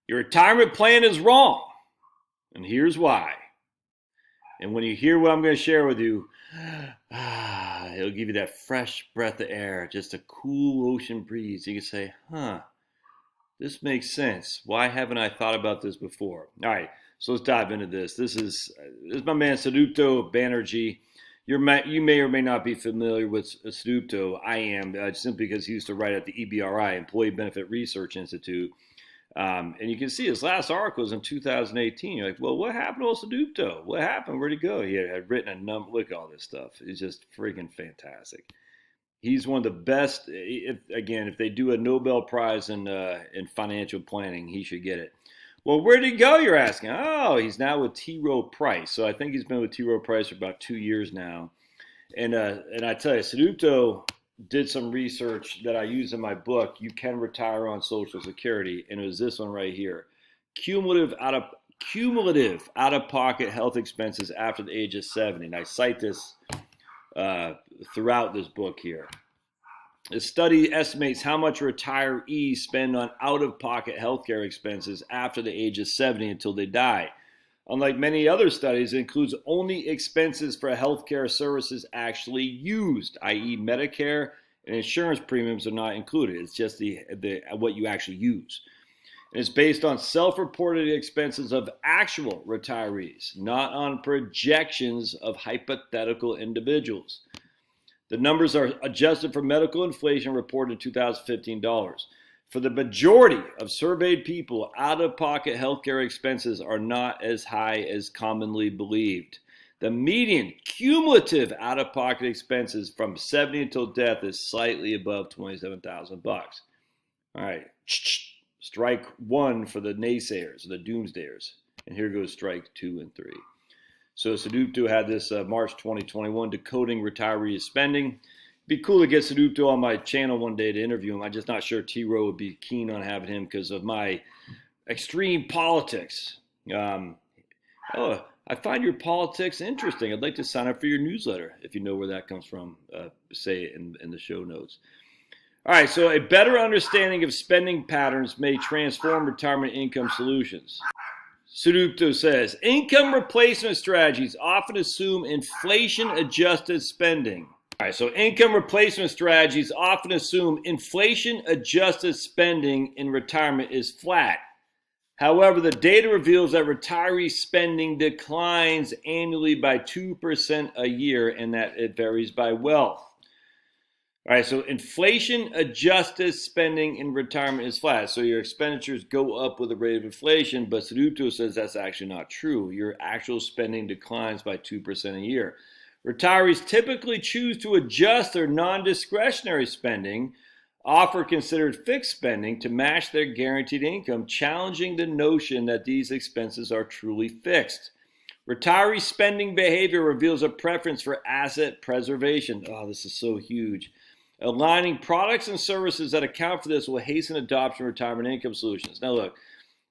Your retirement plan is wrong, and here's why. And when you hear what I'm going to share with you, it'll give you that fresh breath of air, just a cool ocean breeze. You can say, this makes sense. Why haven't I thought about this before? All right, so let's dive into this. This is my man Santiago Bannery. You may or may not be familiar with Santiago. I am, simply because he used to write at the EBRI, Employee Benefit Research Institute. And you can see his last article was in 2018. You're like, well, what happened to Santiago? What happened? Where'd he go? He had written a number. Look at all this stuff. It's just freaking fantastic. He's one of the best. If they do a Nobel Prize in financial planning, he should get it. Well, where did he go, you're asking? Oh, he's now with T. Rowe Price. So I think he's been with T. Rowe Price for about 2 years now. And I tell you, Santiago did some research that I use in my book, You Can Retire on Social Security, and it was this one right here. Cumulative out-of-pocket health expenses after the age of 70. And I cite this throughout this book here. The study estimates how much retirees spend on out-of-pocket healthcare expenses after the age of 70 until they die. Unlike many other studies, it includes only expenses for healthcare services actually used, i.e. Medicare and insurance premiums are not included. It's just what you actually use. And it's based on self-reported expenses of actual retirees, not on projections of hypothetical individuals. The numbers are adjusted for medical inflation reported in 2015 dollars. For the majority of surveyed people, out-of-pocket healthcare expenses are not as high as commonly believed. The median cumulative out-of-pocket expenses from 70 until death is slightly above $27,000. All right, strike one for the naysayers, the doomsdayers. And here goes strike 2 and 3. So Santiago had this March 2021 Decoding Retiree Spending. It'd be cool to get Santiago on my channel one day to interview him. I'm just not sure T. Rowe would be keen on having him because of my extreme politics. I find your politics interesting. I'd like to sign up for your newsletter if you know where that comes from. Say it in the show notes. All right, so a better understanding of spending patterns may transform retirement income solutions. Santiago says, income replacement strategies often assume inflation-adjusted spending. All right, so income replacement strategies often assume inflation-adjusted spending in retirement is flat. However, the data reveals that retiree spending declines annually by 2% a year and that it varies by wealth. All right, so inflation-adjusted spending in retirement is flat. So your expenditures go up with the rate of inflation, but Santiago says that's actually not true. Your actual spending declines by 2% a year. Retirees typically choose to adjust their non-discretionary spending, often considered fixed spending, to match their guaranteed income, challenging the notion that these expenses are truly fixed. Retiree spending behavior reveals a preference for asset preservation. Oh, this is so huge. Aligning products and services that account for this will hasten adoption of retirement income solutions. Now look,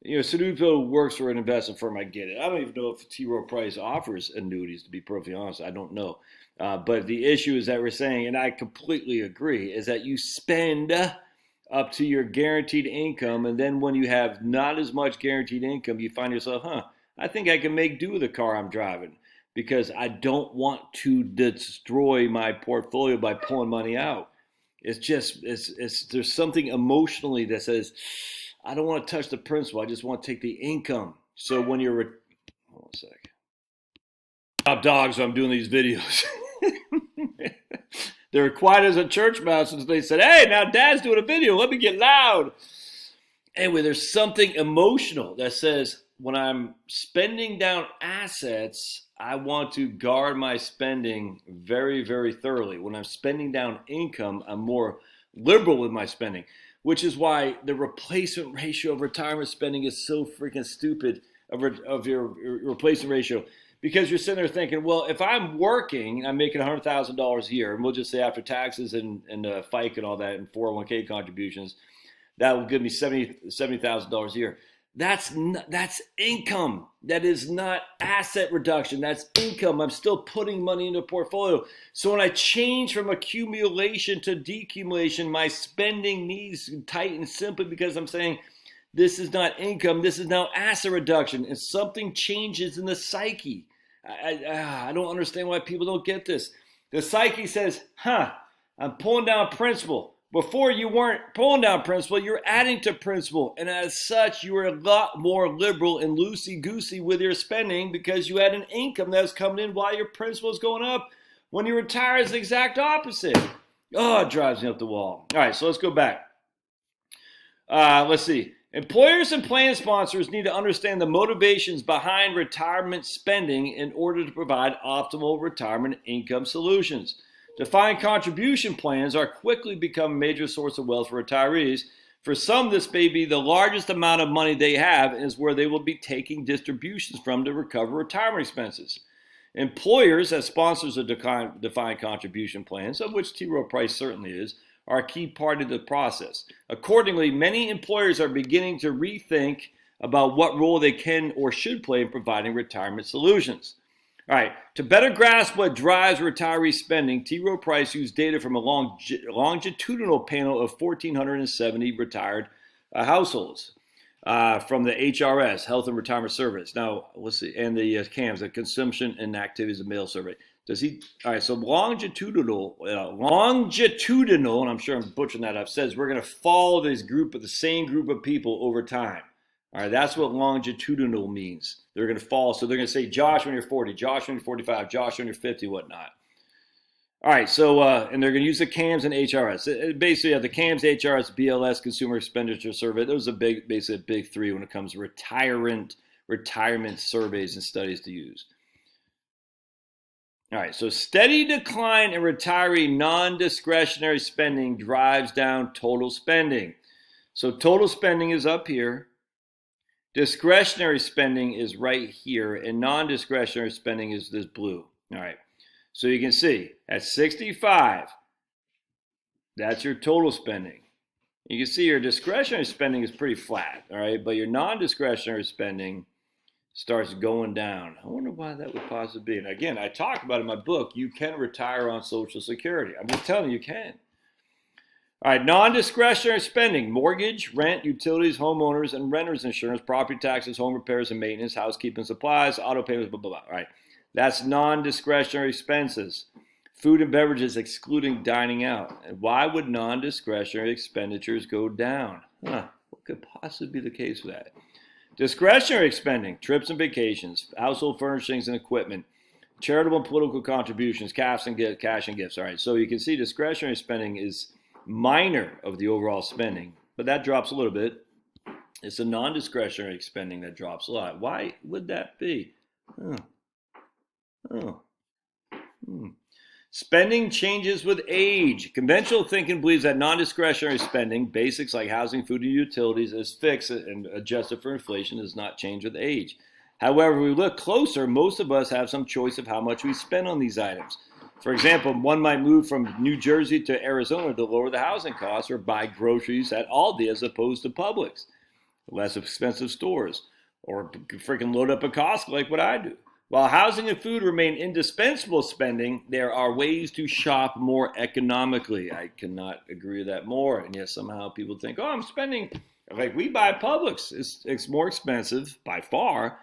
Santiago works for an investment firm. I get it. I don't even know if T. Rowe Price offers annuities, to be perfectly honest. I don't know. But the issue is that we're saying, and I completely agree, is that you spend up to your guaranteed income, and then when you have not as much guaranteed income, you find yourself, I think I can make do with the car I'm driving because I don't want to destroy my portfolio by pulling money out. It's just, there's something emotionally that says, I don't want to touch the principal. I just want to take the income. So when you're, hold on a sec. Top dogs, so I'm doing these videos. They're quiet as a church mouse, and they said, hey, now Dad's doing a video. Let me get loud. Anyway, there's something emotional that says, when I'm spending down assets, I want to guard my spending very, very thoroughly. When I'm spending down income, I'm more liberal with my spending, which is why the replacement ratio of retirement spending is so freaking stupid of your replacement ratio. Because you're sitting there thinking, well, if I'm working, I'm making $100,000 a year, and we'll just say after taxes and FICA and all that and 401k contributions, that will give me $70,000 a year. That's income. That is not asset reduction. That's income. I'm still putting money into a portfolio. So when I change from accumulation to decumulation, my spending needs to tighten simply because I'm saying This is not income. This is now asset reduction. And something changes in the psyche. I don't understand why people don't get this. The psyche says, I'm pulling down principal. Before you weren't pulling down principal, you're adding to principal. And as such, you were a lot more liberal and loosey-goosey with your spending because you had an income that was coming in while your principal is going up. When you retire, it's the exact opposite. Oh, it drives me up the wall. All right, so let's go back. Let's see. Employers and plan sponsors need to understand the motivations behind retirement spending in order to provide optimal retirement income solutions. Defined contribution plans are quickly become a major source of wealth for retirees. For some, this may be the largest amount of money they have and is where they will be taking distributions from to recover retirement expenses. Employers, as sponsors of defined contribution plans, of which T. Rowe Price certainly is, are a key part of the process. Accordingly, many employers are beginning to rethink about what role they can or should play in providing retirement solutions. All right, to better grasp what drives retiree spending, T. Rowe Price used data from a longitudinal panel of 1,470 retired households from the HRS, Health and Retirement Service. Now, let's see, and the CAMS, the Consumption and Activities of Mail Survey. All right, so longitudinal, and I'm sure I'm butchering that up, says we're going to follow the same group of people over time. All right, that's what longitudinal means. They're going to follow. So they're going to say, Josh, when you're 40, Josh, when you're 45, Josh, when you're 50, whatnot. All right, so, and they're going to use the CAMS and HRS. Basically, the CAMS, HRS, BLS, Consumer Expenditure Survey, those are basically a big three when it comes to retirement surveys and studies to use. All right, so steady decline in retiree non-discretionary spending drives down total spending. So total spending is up here. Discretionary spending is right here, and non-discretionary spending is this blue. All right, so you can see at 65, that's your total spending. You can see your discretionary spending is pretty flat, all right, but your non-discretionary spending starts going down. I wonder why that would possibly be. And again, I talk about in my book, you can retire on Social Security. I'm just telling you, you can. All right, non-discretionary spending, mortgage, rent, utilities, homeowners, and renters insurance, property taxes, home repairs and maintenance, housekeeping supplies, auto payments, blah, blah, blah. All right, that's non-discretionary expenses. Food and beverages excluding dining out. And why would non-discretionary expenditures go down? What could possibly be the case for that? Discretionary spending, trips and vacations, household furnishings and equipment, charitable and political contributions, cash and gifts. All right, so you can see discretionary spending is minor of the overall spending, but that drops a little bit. It's the non-discretionary spending that drops a lot. Why would that be? Spending changes with age. Conventional thinking believes that non-discretionary spending, basics like housing, food, and utilities, is fixed and adjusted for inflation, does not change with age. However, if we look closer, most of us have some choice of how much we spend on these items. For example, one might move from New Jersey to Arizona to lower the housing costs or buy groceries at Aldi as opposed to Publix, less expensive stores, or freaking load up a Costco like what I do. While housing and food remain indispensable spending, there are ways to shop more economically. I cannot agree with that more. And yet somehow people think, oh, I'm spending, like we buy Publix. It's more expensive by far,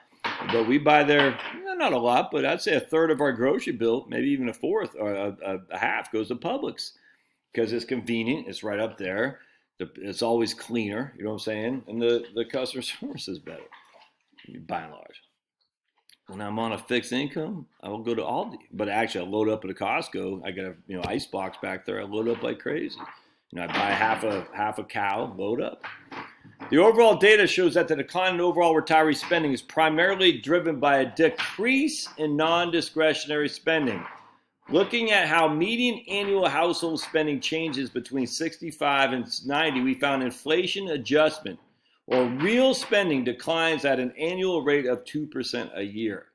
but we buy there, not a lot, but I'd say a third of our grocery bill, maybe even a fourth or a half goes to Publix because it's convenient. It's right up there. It's always cleaner, you know what I'm saying? And the customer service is better, by and large. When I'm on a fixed income, I will go to Aldi. But actually, I load up at a Costco. I got a ice box back there. I load up like crazy. I buy half a cow, load up. The overall data shows that the decline in overall retiree spending is primarily driven by a decrease in non-discretionary spending. Looking at how median annual household spending changes between 65 and 90, we found inflation adjustment, or real spending, declines at an annual rate of 2% a year.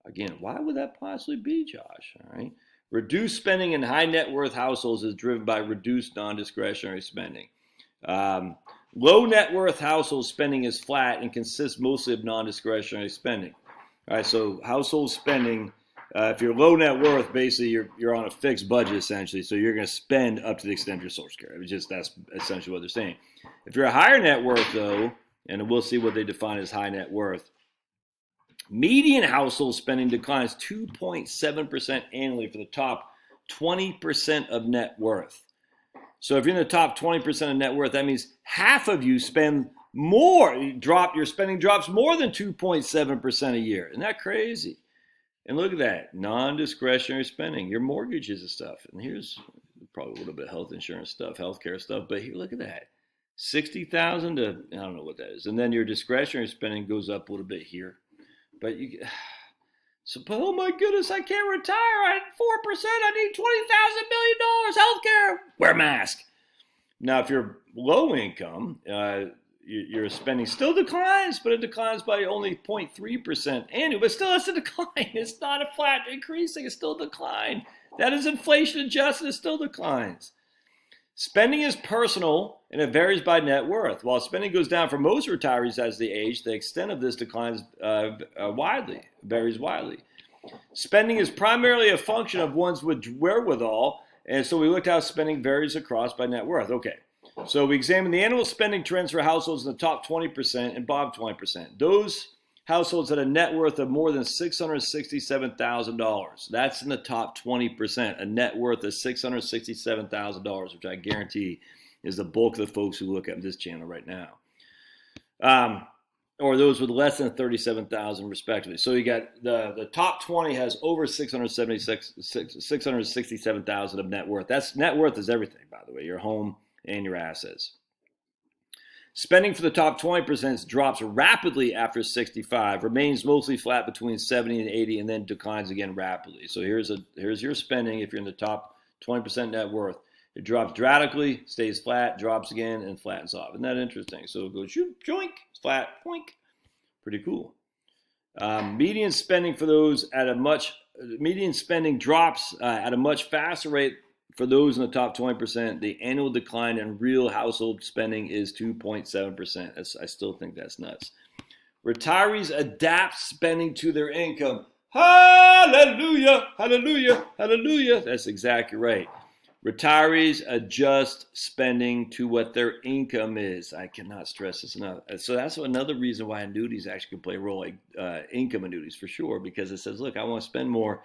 Again, why would that possibly be, Josh? All right. Reduced spending in high net worth households is driven by reduced non-discretionary spending. Low net worth household spending is flat and consists mostly of non-discretionary spending. All right, so household spending, if you're low net worth, basically you're on a fixed budget essentially, so you're going to spend up to the extent of your Social Security. That's essentially what they're saying. If you're a higher net worth though, And we'll see what they define as high net worth. Median household spending declines 2.7% annually for the top 20% of net worth. So if you're in the top 20% of net worth, that means half of you spend more. Your spending drops more than 2.7% a year. Isn't that crazy? And look at that, non-discretionary spending, your mortgages and stuff. And here's probably a little bit of health insurance stuff, healthcare stuff. But here, look at that, 60,000 to, I don't know what that is. And then your discretionary spending goes up a little bit here. But oh my goodness, I can't retire at 4%. I need $20,000 million healthcare. Wear a mask. Now, if you're low income, your spending still declines, but it declines by only 0.3% annually. But still, it's a decline. It's not a flat increasing. It's still a decline. That is inflation adjusted. It still declines. Spending is personal, and it varies by net worth. While spending goes down for most retirees as they age, the extent of this declines varies widely. Spending is primarily a function of one's wherewithal, and so we looked at how spending varies across by net worth. Okay, so we examined the annual spending trends for households in the top 20% and bottom 20%. Those households had a net worth of more than $667,000. That's in the top 20%, a net worth of $667,000, which I guarantee is the bulk of the folks who look at this channel right now. Or those with less than 37,000 respectively. So you got the top 20 has over 667,000 of net worth. That's net worth is everything, by the way, your home and your assets. Spending for the top 20% drops rapidly after 65, remains mostly flat between 70 and 80, and then declines again rapidly. So here's your spending if you're in the top 20% net worth. It drops dramatically, stays flat, drops again, and flattens off. Isn't that interesting? So it goes joink, flat, poink. Pretty cool. Median spending drops at a much faster rate for those in the top 20%. The annual decline in real household spending is 2.7%. I still think that's nuts. Retirees adapt spending to their income. Hallelujah, hallelujah, hallelujah. That's exactly right. Retirees adjust spending to what their income is. I cannot stress this enough. So that's another reason why annuities actually can play a role, like income annuities for sure, because it says, look, I want to spend more,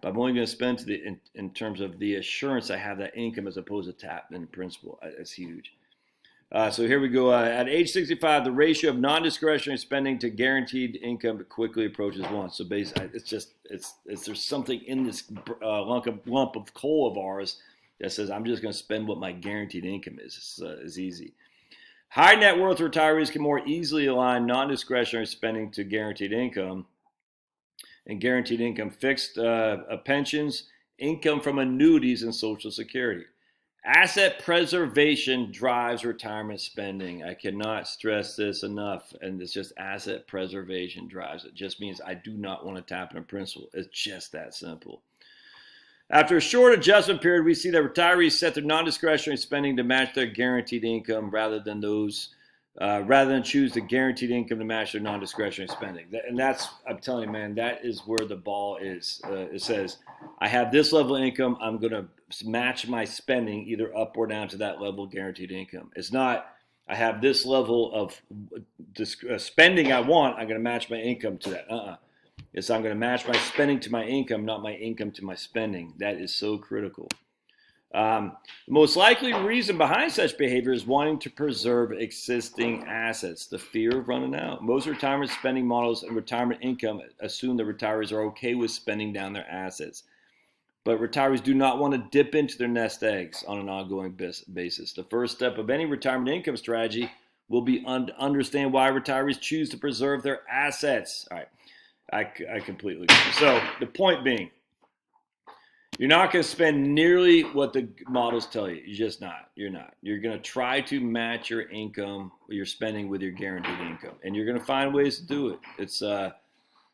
but I'm only going to spend in terms of the assurance I have that income as opposed to tap in principle. That's huge. So here we go. At age 65, the ratio of non-discretionary spending to guaranteed income quickly approaches 1. So basically, there's something in this lump of coal of ours that says I'm just going to spend what my guaranteed income is. It's easy. High net worth retirees can more easily align non-discretionary spending to guaranteed income. And guaranteed income, fixed pensions, income from annuities, and Social Security. Asset preservation drives retirement spending. I cannot stress this enough. And it's just asset preservation drives it. Just means I do not want to tap into principal. It's just that simple. After a short adjustment period, we see that retirees set their non-discretionary spending to match their guaranteed income rather than choose the guaranteed income to match their non-discretionary spending. And that's, I'm telling you, man, that is where the ball is. It says, I have this level of income, I'm going to match my spending either up or down to that level of guaranteed income. It's not, I have this level of spending I want, I'm going to match my income to that. It's I'm going to match my spending to my income, not my income to my spending. That is so critical. The most likely reason behind such behavior is wanting to preserve existing assets, the fear of running out. Most retirement spending models and retirement income assume that retirees are okay with spending down their assets. But retirees do not want to dip into their nest eggs on an ongoing basis. The first step of any retirement income strategy will be to understand why retirees choose to preserve their assets. All right. I completely agree. So the point being, you're not going to spend nearly what the models tell you. You're just not. You're not. You're going to try to match your income, your spending with your guaranteed income. And you're going to find ways to do it. It's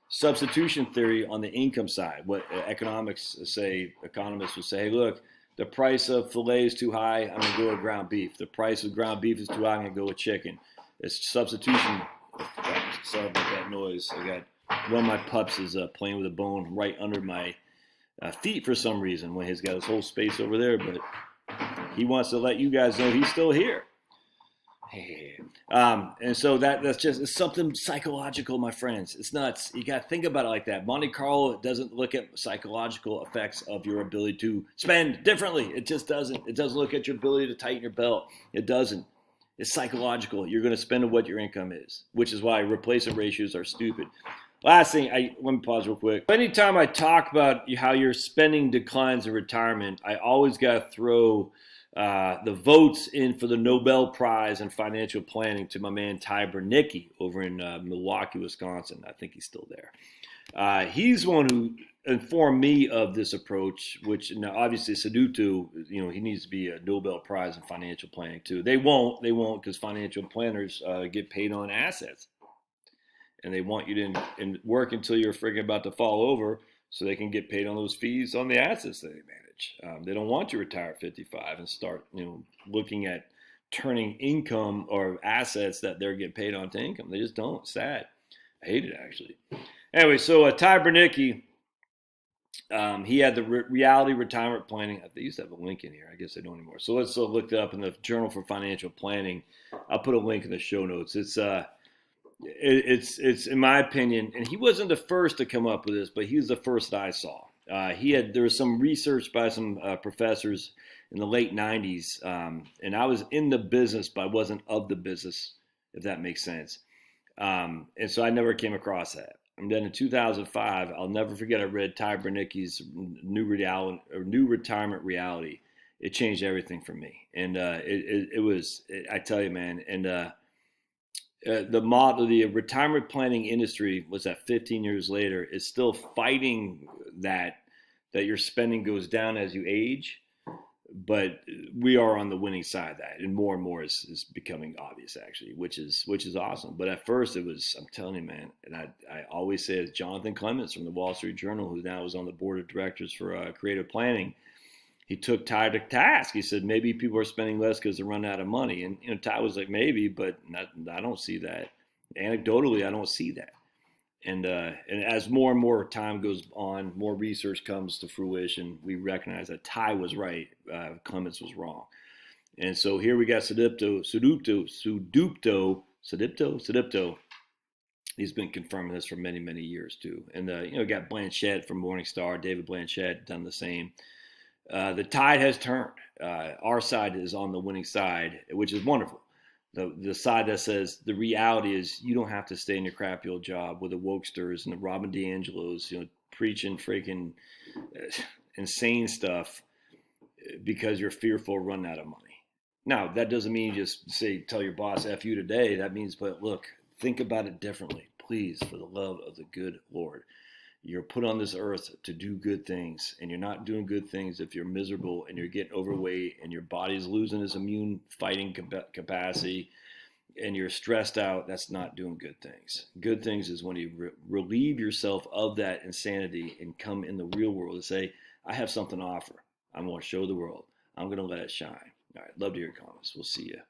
substitution theory on the income side. What economists would say, hey, look, the price of filet is too high, I'm going to go with ground beef. The price of ground beef is too high, I'm going to go with chicken. It's substitution. Sorry about that noise. I got one of my pups is playing with a bone right under my feet for some reason when he's got his whole space over there, but he wants to let you guys know he's still here. And so that's just it's something psychological, my friends. It's nuts. You got to think about it like that. Monte Carlo doesn't look at psychological effects of your ability to spend differently. It just doesn't. It doesn't look at your ability to tighten your belt. It doesn't. It's psychological. You're going to spend what your income is, which is why replacement ratios are stupid. Last thing, let me pause real quick. Anytime I talk about how your spending declines in retirement, I always got to throw the votes in for the Nobel Prize in financial planning to my man Ty Bernicki over in Milwaukee, Wisconsin. I think he's still there. He's the one who informed me of this approach, which now obviously Saduto, he needs to be a Nobel Prize in financial planning too. They won't because financial planners get paid on assets. And they want you to work until you're friggin' about to fall over so they can get paid on those fees on the assets that they manage. They don't want you to retire at 55 and start, looking at turning income or assets that they're getting paid on to income. They just don't. It's sad. I hate it, actually. Anyway, so Ty Bernicki, he had the reality retirement planning. I used to have a link in here. I guess I don't anymore. So let's look it up in the Journal for Financial Planning. I'll put a link in the show notes. It's in my opinion, and he wasn't the first to come up with this, but he was the first that I saw. There was some research by some professors in the late 90s, and I was in the business, but I wasn't of the business, if that makes sense. And so I never came across that. And then in 2005, I'll never forget, I read Ty Bernicki's New Retirement Reality. It changed everything for me, and I tell you, man, and the retirement planning industry was that 15 years later is still fighting that your spending goes down as you age, but we are on the winning side of that, and more is becoming obvious, actually, which is awesome. But at first it was, I'm telling you, man, and I always say it's Jonathan Clements from the Wall Street Journal, who now is on the board of directors for creative planning. He took Ty to task. He said, maybe people are spending less because they're running out of money. And Ty was like, maybe, but I don't see that. Anecdotally, I don't see that. And as more and more time goes on, more research comes to fruition, we recognize that Ty was right, Clements was wrong. And so here we got Saduto. He's been confirming this for many, many years too. And got Blanchett from Morningstar, David Blanchett, done the same. The tide has turned. Our side is on the winning side, which is wonderful. The side that says the reality is you don't have to stay in your crappy old job with the wokesters and the Robin DiAngelos, preaching freaking insane stuff because you're fearful of running out of money. Now, that doesn't mean you just tell your boss F you today. That means, but look, think about it differently. Please, for the love of the good Lord. You're put on this earth to do good things, and you're not doing good things if you're miserable and you're getting overweight and your body's losing its immune fighting capacity and you're stressed out. That's not doing good things. Good things is when you relieve yourself of that insanity and come in the real world and say, I have something to offer. I'm going to show the world. I'm going to let it shine. All right. Love to hear your comments. We'll see you.